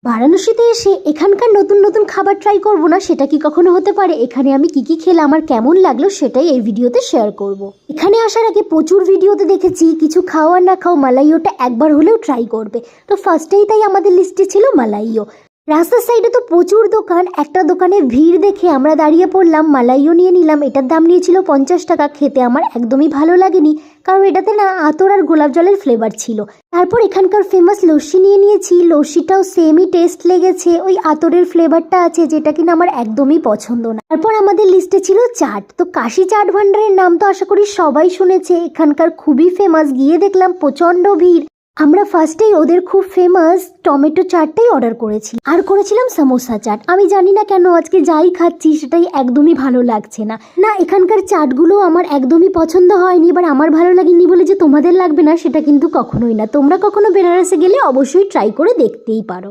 বারাণসীতে এসে এখানকার নতুন নতুন খাবার ট্রাই করব না সেটা কি কখনো হতে পারে? এখানে আমি কি খেলাম আমার কেমন লাগলো সেটাই এই ভিডিওতে শেয়ার করব। এখানে আসার আগে প্রচুর ভিডিওতে দেখেছি কিছু খাও আর না খাও মালাইওটা একবার হলেও ট্রাই করবে, তো ফার্স্টেই তাই আমাদের লিস্টে ছিল মালাইও। রাস্তার সাইডে তো প্রচুর দোকান, একটা দোকানে ভিড় দেখে আমরা দাঁড়িয়ে পড়লাম, মালাইও নিয়ে নিলাম। এটার দাম নিয়েছিল 50 টাকা। খেতে আমার একদমই ভালো লাগেনি, কারণ এটাতে না আতর আর গোলাপ জলের ফ্লেভার ছিল। তারপর এখানকার ফেমাস লস্যি নিয়ে নিয়েছি, লস্যিটাও সেমই টেস্ট লেগেছে, ওই আতরের ফ্লেভারটা আছে যেটা কিনা আমার একদমই পছন্দ না। তারপর আমাদের লিস্টে ছিল চাট, তো কাশি চাট ভান্ডারের নাম তো আশা করি সবাই শুনেছে, এখানকার খুবই ফেমাস। গিয়ে দেখলাম প্রচন্ড ভিড়। আমরা ফার্স্টেই ওদের খুব ফেমাস টমেটো চাটটাই অর্ডার করেছি, আর করেছিলাম সমোসা চাট। আমি জানি না কেন আজকে যাই খাচ্ছি সেটাই একদমই ভালো লাগছে না। এখানকার চাটগুলো আমার একদমই পছন্দ হয়নি। এবার আমার ভালো লাগেনি বলে যে তোমাদের লাগবে না সেটা কিন্তু কখনোই না। তোমরা কখনো বেনারসে গেলে অবশ্যই ট্রাই করে দেখতেই পারো।